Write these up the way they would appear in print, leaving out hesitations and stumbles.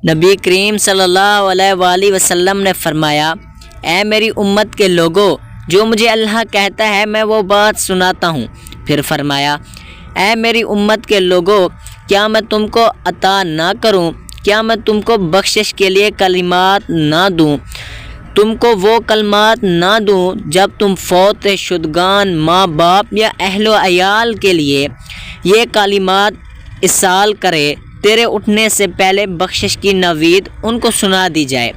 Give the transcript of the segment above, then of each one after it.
نبی کریم صلی اللہ علیہ وآلہ وسلم نے فرمایا، اے میری امت کے لوگوں، جو مجھے اللہ کہتا ہے میں وہ بات سناتا ہوں۔ پھر فرمایا، اے میری امت کے لوگوں، کیا میں تم کو عطا نہ کروں؟ کیا میں تم کو بخشش کے لیے کلمات نہ دوں؟ تم کو وہ کلمات نہ دوں جب تم فوت شدگان ماں باپ یا اہل و عیال کے لیے یہ کلمات ارسال کرے، تیرے اٹھنے سے پہلے بخشش کی نوید ان کو سنا دی جائے۔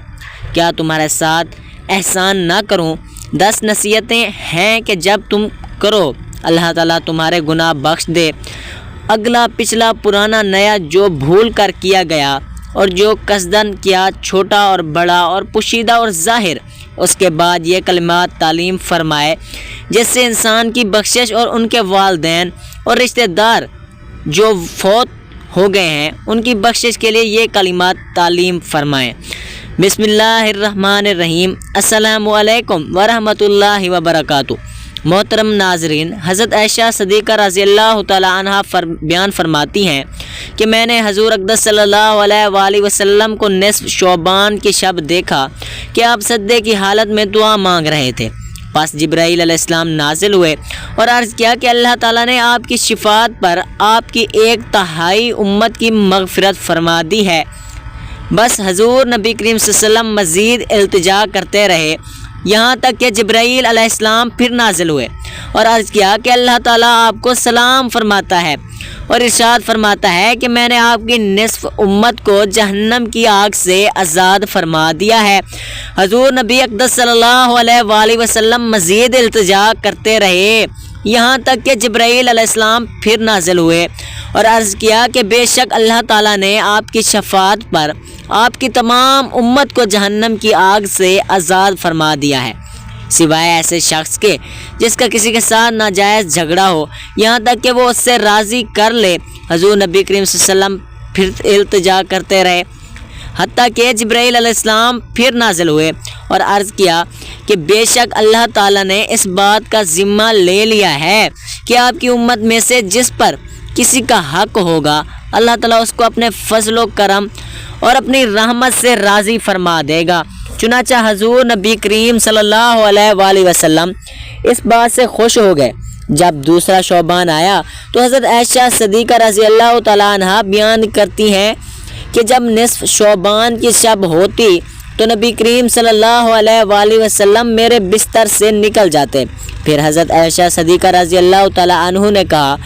کیا تمہارے ساتھ احسان نہ کروں؟ 10 نصیحتیں ہیں کہ جب تم کرو اللہ تعالیٰ تمہارے گناہ بخش دے، اگلا پچھلا پرانا نیا جو بھول کر کیا گیا اور جو قصدن کیا، چھوٹا اور بڑا اور پوشیدہ اور ظاہر۔ اس کے بعد یہ کلمات تعلیم فرمائے جس سے انسان کی بخشش اور ان کے والدین اور رشتہ دار جو فوت ہو گئے ہیں ان کی بخشش کے لیے یہ کلمات تعلیم فرمائیں۔ بسم اللہ الرحمن الرحیم۔ السلام علیکم ورحمۃ اللہ وبرکاتہ۔ محترم ناظرین، حضرت عائشہ صدیقہ رضی اللہ تعالی عنہا بیان فرماتی ہیں کہ میں نے حضور اقدس صلی اللہ علیہ وآلہ وسلم کو نصف شعبان کی شب دیکھا کہ آپ سجدے کی حالت میں دعا مانگ رہے تھے۔ پس جبرائیل علیہ السلام نازل ہوئے اور عرض کیا کہ اللہ تعالیٰ نے آپ کی شفاعت پر آپ کی 1/3 امت کی مغفرت فرما دی ہے۔ بس حضور نبی کریم صلی اللہ علیہ وسلم مزید التجا کرتے رہے یہاں تک کہ جبرائیل علیہ السلام پھر نازل ہوئے اور عرض کیا کہ اللہ تعالیٰ آپ کو سلام فرماتا ہے اور ارشاد فرماتا ہے کہ میں نے آپ کی نصف امت کو جہنم کی آگ سے آزاد فرما دیا ہے۔ حضور نبی اقدس صلی اللہ علیہ وآلہ وسلم مزید التجا کرتے رہے یہاں تک کہ جبرائیل علیہ السلام پھر نازل ہوئے اور عرض کیا کہ بے شک اللہ تعالیٰ نے آپ کی شفاعت پر آپ کی تمام امت کو جہنم کی آگ سے آزاد فرما دیا ہے، سوائے ایسے شخص کے جس کا کسی کے ساتھ ناجائز جھگڑا ہو، یہاں تک کہ وہ اس سے راضی کر لے۔ حضور نبی کریم صلی اللہ علیہ وسلم پھر التجا کرتے رہے حتیٰ کہ جبرائیل علیہ السلام پھر نازل ہوئے اور عرض کیا کہ بے شک اللہ تعالیٰ نے اس بات کا ذمہ لے لیا ہے کہ آپ کی امت میں سے جس پر کسی کا حق ہوگا اللہ تعالیٰ اس کو اپنے فضل و کرم اور اپنی رحمت سے راضی فرما دے گا۔ چنانچہ حضور نبی کریم صلی اللہ علیہ وآلہ وسلم اس بات سے خوش ہو گئے۔ جب دوسرا شعبان آیا تو حضرت عائشہ صدیقہ رضی اللہ تعالیٰ عنہا بیان کرتی ہیں کہ جب نصف شعبان کی شب ہوتی تو نبی کریم صلی اللہ علیہ وآلہ وسلم میرے بستر سے نکل جاتے۔ پھر حضرت عائشہ صدیقہ رضی اللہ تعالیٰ عنہ نے کہا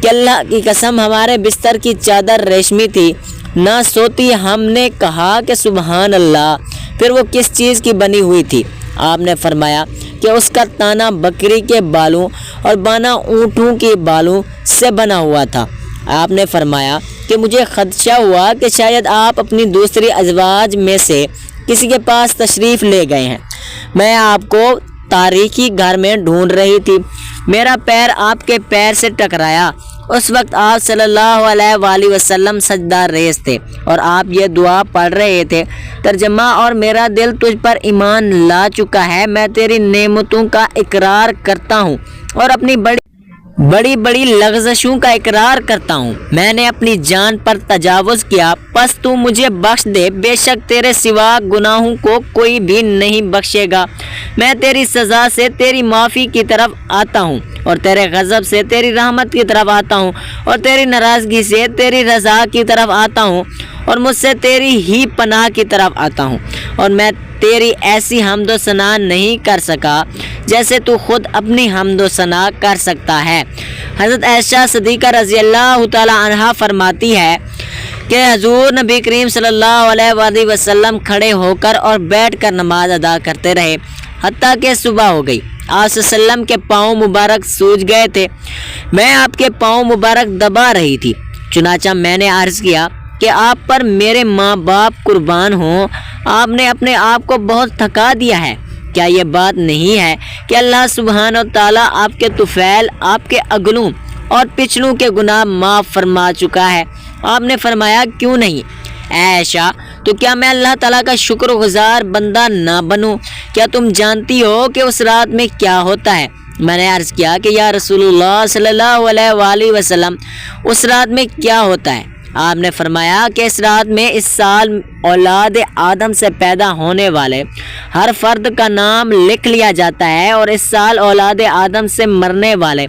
کہ اللہ کی قسم ہمارے بستر کی چادر ریشمی تھی، نہ سوتی۔ ہم نے کہا کہ سبحان اللہ، پھر وہ کس چیز کی بنی ہوئی تھی؟ آپ نے فرمایا کہ اس کا تانا بکری کے بالوں اور بانا اونٹوں کے بالوں سے بنا ہوا تھا۔ آپ نے فرمایا کہ مجھے خدشہ ہوا کہ شاید آپ اپنی دوسری ازواج میں سے کسی کے پاس تشریف لے گئے ہیں۔ میں آپ کو تاریکی گھر میں ڈھونڈ رہی تھی، میرا پیر آپ کے پیر سے ٹکرایا۔ اس وقت آپ صلی اللہ علیہ وآلہ وسلم سجدہ ریز تھے اور آپ یہ دعا پڑھ رہے تھے، ترجمہ: اور میرا دل تجھ پر ایمان لا چکا ہے، میں تیری نعمتوں کا اقرار کرتا ہوں اور اپنی بڑی لغزشوں کا اقرار کرتا ہوں۔ میں نے اپنی جان پر تجاوز کیا، پس تو مجھے بخش دے، بے شک تیرے سوا گناہوں کو کوئی بھی نہیں بخشے گا۔ میں تیری سزا سے تیری معافی کی طرف آتا ہوں اور تیرے غضب سے تیری رحمت کی طرف آتا ہوں اور تیری ناراضگی سے تیری رضا کی طرف آتا ہوں اور مجھ سے تیری ہی پناہ کی طرف آتا ہوں، اور میں تیری ایسی حمد و ثنا نہیں کر سکا جیسے تو خود اپنی حمد و ثنا کر سکتا ہے۔ حضرت عائشہ صدیقہ رضی اللہ تعالی عنہا فرماتی ہے کہ حضور نبی کریم صلی اللہ علیہ وآلہ وسلم کھڑے ہو کر اور بیٹھ کر نماز ادا کرتے رہے حتیٰ کہ صبح ہو گئی۔ آپ صلی اللہ علیہ وسلم کے پاؤں مبارک سوج گئے تھے، میں آپ کے پاؤں مبارک دبا رہی تھی۔ چنانچہ میں نے عرض کیا کہ آپ پر میرے ماں باپ قربان ہوں، آپ نے اپنے آپ کو بہت تھکا دیا ہے۔ کیا یہ بات نہیں ہے کہ اللہ سبحانہ و تعالیٰ آپ کے طفیل، آپ کے اگلوں اور پچھلوں کے گناہ معاف فرما چکا ہے؟ آپ نے فرمایا کیوں نہیں؟ اے عائشہ، تو کیا میں اللہ تعالیٰ کا شکر گزار بندہ نہ بنوں؟ کیا تم جانتی ہو کہ اس رات میں کیا ہوتا ہے؟ میں نے عرض کیا کہ یا رسول اللہ صلی اللہ علیہ وآلہ وسلم، اس رات میں کیا ہوتا ہے؟ آپ نے فرمایا کہ اس رات میں اس سال اولاد آدم سے پیدا ہونے والے ہر فرد کا نام لکھ لیا جاتا ہے، اور اس سال اولاد آدم سے مرنے والے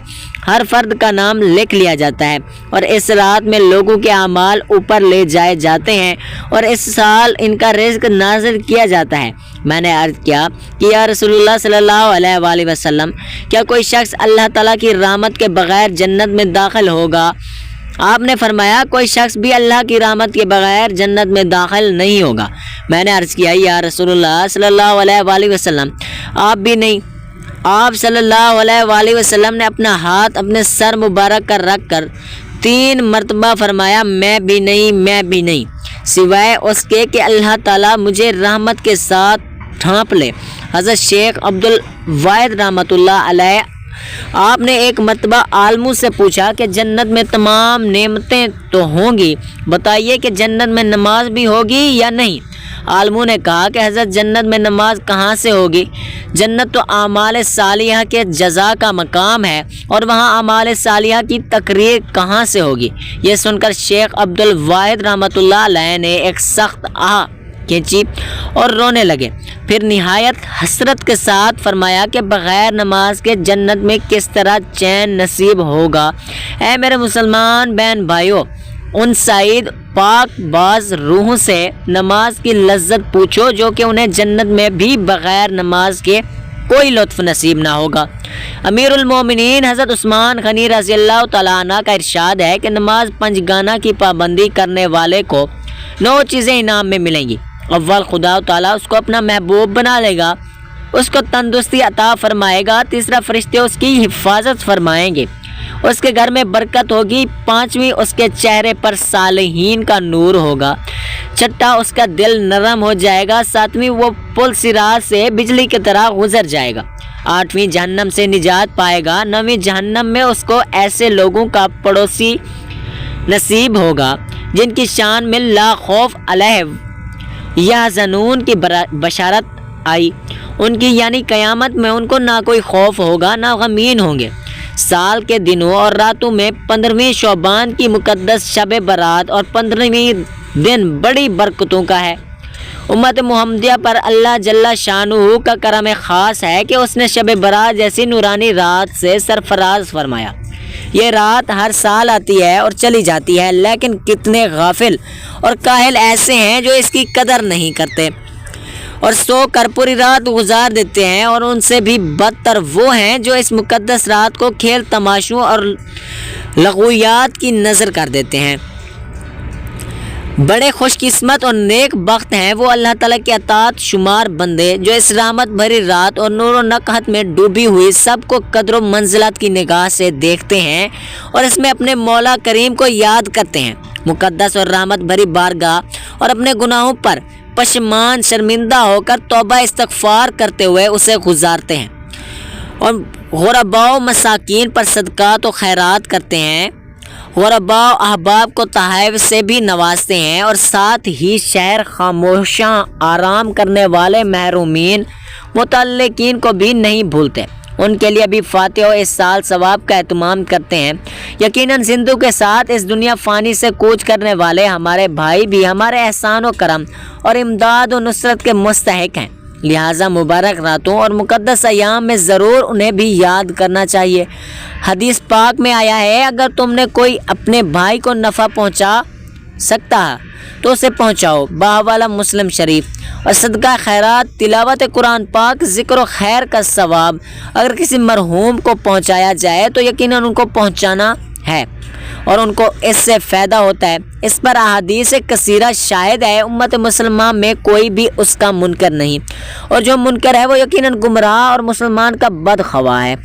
ہر فرد کا نام لکھ لیا جاتا ہے، اور اس رات میں لوگوں کے اعمال اوپر لے جائے جاتے ہیں، اور اس سال ان کا رزق نازل کیا جاتا ہے۔ میں نے عرض کیا کہ یا رسول اللہ صلی اللہ علیہ وآلہ وسلم، کیا کوئی شخص اللہ تعالیٰ کی رحمت کے بغیر جنت میں داخل ہوگا؟ آپ نے فرمایا کوئی شخص بھی اللہ کی رحمت کے بغیر جنت میں داخل نہیں ہوگا۔ میں نے عرض کیا یا رسول اللہ صلی اللہ علیہ وآلہ وسلم، آپ بھی نہیں؟ آپ صلی اللہ علیہ وآلہ وسلم نے اپنا ہاتھ اپنے سر مبارک پر رکھ کر 3 مرتبہ فرمایا میں بھی نہیں، میں بھی نہیں، سوائے اس کے کہ اللہ تعالیٰ مجھے رحمت کے ساتھ ڈھانپ لے۔ حضرت شیخ عبدالواحد رحمۃ اللہ علیہ، آپ نے ایک مرتبہ عالموں سے پوچھا کہ جنت میں تمام نعمتیں تو ہوں گی، بتائیے کہ جنت میں نماز بھی ہوگی یا نہیں؟ عالموں نے کہا کہ حضرت جنت میں نماز کہاں سے ہوگی؟ جنت تو اعمال صالحہ کے جزا کا مقام ہے، اور وہاں اعمال صالحہ کی تقریر کہاں سے ہوگی؟ یہ سن کر شیخ عبدالواحد رحمۃ اللہ علیہ نے ایک سخت آہ کھینچی اور رونے لگے، پھر نہایت حسرت کے ساتھ فرمایا کہ بغیر نماز کے جنت میں کس طرح چین نصیب ہوگا؟ اے میرے مسلمان بہن بھائیوں، ان سعید پاک باز روحوں سے نماز کی لذت پوچھو جو کہ انہیں جنت میں بھی بغیر نماز کے کوئی لطف نصیب نہ ہوگا۔ امیر المومنین حضرت عثمان غنی رضی اللہ تعالیٰ عنہ کا ارشاد ہے کہ نماز 5 گانا کی پابندی کرنے والے کو 9 چیزیں انعام میں ملیں گی۔ اول، خدا تعالیٰ اس کو اپنا محبوب بنا لے گا، اس کو تندرستی عطا فرمائے گا۔ تیسرا، فرشتے اس کی حفاظت فرمائیں گے، اس کے گھر میں برکت ہوگی۔ 5ویں، اس کے چہرے پر صالحین کا نور ہوگا۔ چھٹا، اس کا دل نرم ہو جائے گا۔ 7ویں، وہ پل صراط سے بجلی کی طرح گزر جائے گا۔ 8ویں، جہنم سے نجات پائے گا۔ 9ویں، جہنم میں اس کو ایسے لوگوں کا پڑوسی نصیب ہوگا جن کی شان میں لا خوف علیہم یحزنون کی بشارت آئی، ان کی یعنی قیامت میں ان کو نہ کوئی خوف ہوگا نہ غمگین ہوں گے۔ سال کے دنوں اور راتوں میں 15ویں شعبان کی مقدس شب برات اور 15ویں دن بڑی برکتوں کا ہے۔ امت محمدیہ پر اللہ جل شانہ کا کرم خاص ہے کہ اس نے شب برات جیسی نورانی رات سے سرفراز فرمایا۔ یہ رات ہر سال آتی ہے اور چلی جاتی ہے، لیکن کتنے غافل اور کاہل ایسے ہیں جو اس کی قدر نہیں کرتے اور سو کر پوری رات گزار دیتے ہیں، اور ان سے بھی بدتر وہ ہیں جو اس مقدس رات کو کھیل تماشوں اور لغویات کی نظر کر دیتے ہیں۔ بڑے خوش قسمت اور نیک بخت ہیں وہ اللہ تعالیٰ کے اطاعت شمار بندے جو اس رحمت بھری رات اور نور و نقحت میں ڈوبی ہوئی سب کو قدر و منزلت کی نگاہ سے دیکھتے ہیں اور اس میں اپنے مولا کریم کو یاد کرتے ہیں۔ مقدس اور رحمت بھری بارگاہ اور اپنے گناہوں پر پشیمان شرمندہ ہو کر توبہ استغفار کرتے ہوئے اسے گزارتے ہیں، اور غرباء و مساکین پر صدقات و خیرات کرتے ہیں، غرباء و احباب کو تحائف سے بھی نوازتے ہیں، اور ساتھ ہی شہر خاموشاں آرام کرنے والے محرومین متعلقین کو بھی نہیں بھولتے۔ ان کے لیے بھی فاتح و اس سال ثواب کا اہتمام کرتے ہیں۔ یقیناً زندوں کے ساتھ اس دنیا فانی سے کوچ کرنے والے ہمارے بھائی بھی ہمارے احسان و کرم اور امداد و نصرت کے مستحق ہیں، لہٰذا مبارک راتوں اور مقدس ایام میں ضرور انہیں بھی یاد کرنا چاہیے۔ حدیث پاک میں آیا ہے، اگر تم نے کوئی اپنے بھائی کو نفع پہنچا سکتا تو اسے پہنچاؤ، بحوالہ مسلم شریف۔ اور صدقہ خیرات، تلاوت قرآن پاک، ذکر و خیر کا ثواب اگر کسی مرحوم کو پہنچایا جائے تو یقیناً ان کو پہنچانا ہے اور ان کو اس سے فائدہ ہوتا ہے۔ اس پر احادیث کثیرہ شاہد ہے۔ امت مسلمہ میں کوئی بھی اس کا منکر نہیں، اور جو منکر ہے وہ یقیناً گمراہ اور مسلمان کا بدخواہ ہے۔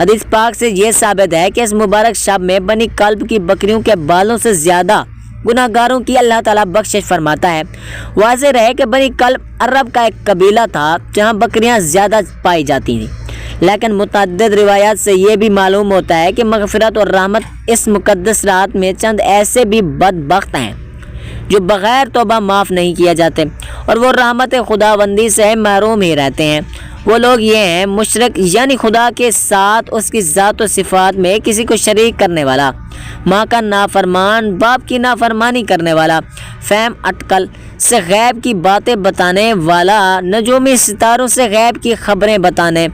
حدیث پاک سے یہ ثابت ہے کہ اس مبارک شب میں بنی کلب کی بکریوں کے بالوں سے زیادہ گناہ گاروں کی اللہ تعالیٰ بخشش فرماتا ہے۔ واضح رہے کہ بنی کلب عرب کا ایک قبیلہ تھا جہاں بکریاں زیادہ پائی جاتی تھیں، لیکن متعدد روایات سے یہ بھی معلوم ہوتا ہے کہ مغفرت اور رحمت اس مقدس رات میں چند ایسے بھی بدبخت ہیں جو بغیر توبہ معاف نہیں کیا جاتے، اور وہ رحمت خداوندی سے محروم ہی رہتے ہیں، وہ لوگ یہ ہیں: مشرک یعنی خدا کے ساتھ اس کی ذات و صفات میں کسی کو شریک کرنے والا، ماں کا نافرمان، باپ کی نافرمانی کرنے والا، فہم اٹکل سے غیب کی باتیں بتانے والا، نجومی ستاروں سے غیب کی خبریں بتانے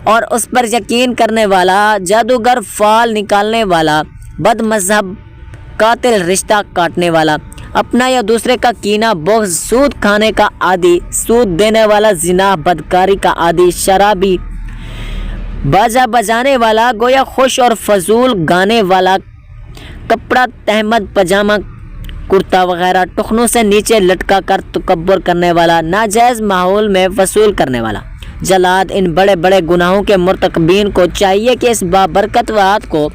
اور اس پر یقین کرنے والا، جادوگر فال نکالنے والا، بد مذہب، قاتل رشتہ کاٹنے والا، اپنا یا دوسرے کا کینہ، بغض، سود کھانے کا عادی، سود دینے والا، زنا، بدکاری کا عادی، شرابی، باجا بجانے والا، گویا خوش اور فضول گانے والا، کپڑا تہمت پاجامہ کرتا وغیرہ ٹخنوں سے نیچے لٹکا کر تکبر کرنے والا، ناجائز ماحول میں وصول کرنے والا، جلاد۔ ان بڑے بڑے گناہوں کے مرتکبین کو چاہیے کہ اس بابرکت رات کو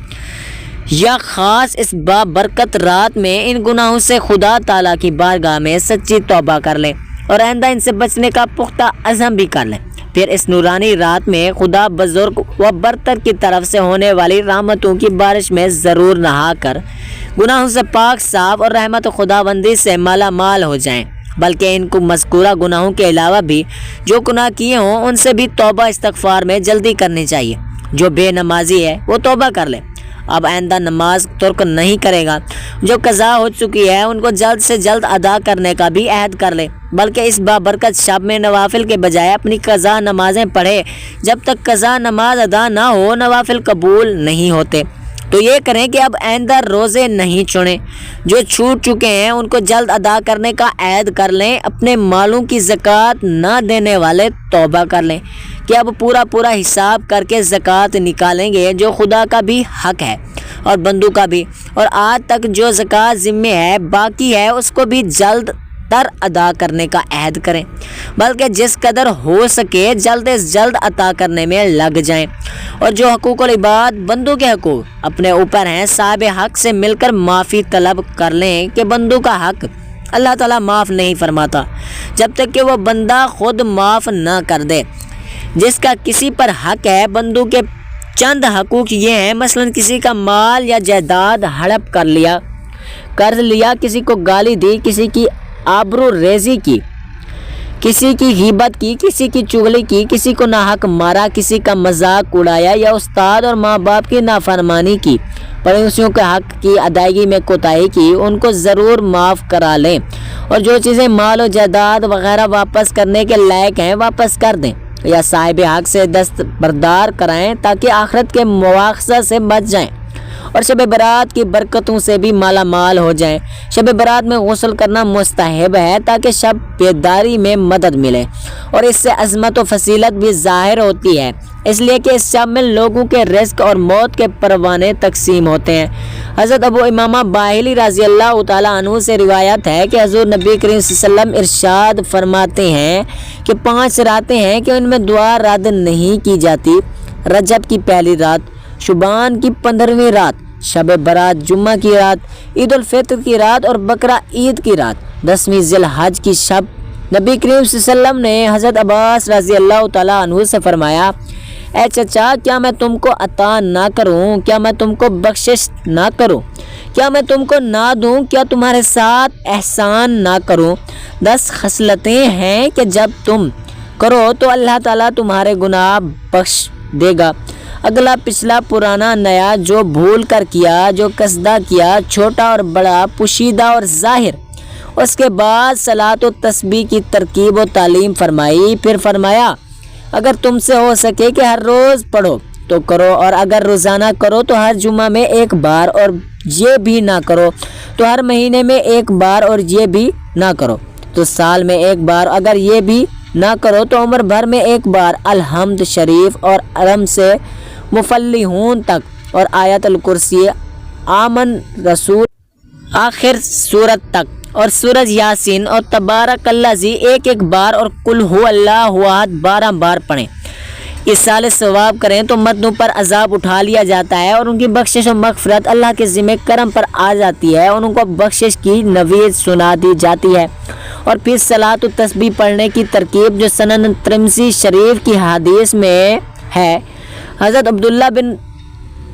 یا خاص اس بابرکت رات میں ان گناہوں سے خدا تعالیٰ کی بارگاہ میں سچی توبہ کر لیں اور آئندہ ان سے بچنے کا پختہ عزم بھی کر لیں۔ پھر اس نورانی رات میں خدا بزرگ و برتر کی طرف سے ہونے والی رحمتوں کی بارش میں ضرور نہا کر گناہوں سے پاک صاف اور رحمت خداوندی سے مالا مال ہو جائیں، بلکہ ان کو مذکورہ گناہوں کے علاوہ بھی جو گناہ کیے ہوں ان سے بھی توبہ استغفار میں جلدی کرنی چاہیے۔ جو بے نمازی ہے وہ توبہ کر لے، اب آئندہ نماز ترک نہیں کرے گا۔ جو قضا ہو چکی ہے ان کو جلد سے جلد ادا کرنے کا بھی عہد کر لے، بلکہ اس بابرکت شب میں نوافل کے بجائے اپنی قضا نمازیں پڑھے۔ جب تک قضا نماز ادا نہ ہو نوافل قبول نہیں ہوتے۔ تو یہ کریں کہ اب آئندہ روزے نہیں چھوڑیں۔ جو چھوٹ چکے ہیں ان کو جلد ادا کرنے کا عہد کر لیں۔ اپنے مالوں کی زکوٰۃ نہ دینے والے توبہ کر لیں کہ اب پورا حساب کر کے زکوٰۃ نکالیں گے، جو خدا کا بھی حق ہے اور بندوں کا بھی، اور آج تک جو زکوٰۃ ذمے ہے باقی ہے اس کو بھی جلد تر ادا کرنے کا عہد کریں، بلکہ جس قدر ہو سکے جلد از جلد عطا کرنے میں لگ جائیں۔ اور جو حقوق العباد بندوں کے حقوق اپنے اوپر ہیں صاحب حق سے مل کر معافی طلب کر لیں کہ بندوں کا حق اللہ تعالیٰ معاف نہیں فرماتا جب تک کہ وہ بندہ خود معاف نہ کر دے۔ جس کا کسی پر حق ہے، بندوں کے چند حقوق یہ ہیں: مثلا کسی کا مال یا جائیداد ہڑپ کر لیا، قرض لیا، کسی کو گالی دی، کسی کی آبرو ریزی کی، کسی کی غیبت کی، کسی کی چغلی کی، کسی کو ناحق مارا، کسی کا مذاق اڑایا، یا استاد اور ماں باپ کی نافرمانی کی، پڑوسیوں کے حق کی ادائیگی میں کوتاہی کی، ان کو ضرور معاف کرا لیں۔ اور جو چیزیں مال و جائیداد وغیرہ واپس کرنے کے لائق ہیں واپس کر دیں یا صاحب حق سے دستبردار کرائیں تاکہ آخرت کے مواخذہ سے بچ جائیں اور شب برات کی برکتوں سے بھی مالا مال ہو جائیں۔ شب برات میں غسل کرنا مستحب ہے تاکہ شب بیداری میں مدد ملے اور اس سے عظمت و فضیلت بھی ظاہر ہوتی ہے، اس لیے کہ اس شب میں لوگوں کے رزق اور موت کے پروانے تقسیم ہوتے ہیں۔ حضرت ابو امامہ باہلی رضی اللہ تعالیٰ عنہ سے روایت ہے کہ حضور نبی کریم صلی اللہ علیہ وسلم ارشاد فرماتے ہیں کہ 5 راتیں ہیں کہ ان میں دعا رد نہیں کی جاتی: رجب کی پہلی رات، شعبان کی 15ویں رات، شب برات جمعہ کی رات، عید الفطر کی رات اور بقرہ عید کی رات، 10ویں ذی الحج کی شب۔ نبی کریم صلی اللہ علیہ وسلم نے حضرت عباس رضی اللہ تعالیٰ عنہ سے فرمایا: اے چچا، کیا میں تم کو عطا نہ کروں؟ کیا میں تم کو بخشش نہ کروں؟ کیا میں تم کو نہ دوں؟ کیا تمہارے ساتھ احسان نہ کروں؟ 10 خصلتیں ہیں کہ جب تم کرو تو اللہ تعالیٰ تمہارے گناہ بخش دے گا، اگلا پچھلا پرانا نیا، جو بھول کر کیا، جو قصدہ کیا، چھوٹا اور بڑا، پوشیدہ اور ظاہر۔ اس کے بعد صلاۃ و تسبیح کی ترکیب و تعلیم فرمائی، پھر فرمایا: اگر تم سے ہو سکے کہ ہر روز پڑھو تو کرو، اور اگر روزانہ کرو تو ہر جمعہ میں 1 بار، اور یہ بھی نہ کرو تو ہر مہینے میں 1 بار، اور یہ بھی نہ کرو تو سال میں 1 بار، اگر یہ بھی نہ کرو تو عمر بھر میں 1 بار الحمد شریف اور علم سے مفلحون تک اور آیت الکرسی، آمن رسول آخر سورت تک، اور سورج یاسین اور تبارک الذی 1 بار، اور قل هو اللہ احد 12 بار پڑھیں۔ اس سال ثواب کریں تو مردوں پر عذاب اٹھا لیا جاتا ہے اور ان کی بخشش و مغفرت اللہ کے ذمہ کرم پر آ جاتی ہے اور ان کو بخشش کی نوید سنا دی جاتی ہے۔ اور پھر صلاۃ و تسبیح پڑھنے کی ترکیب جو سنن ترمذی شریف کی حدیث میں ہے، حضرت عبداللہ بن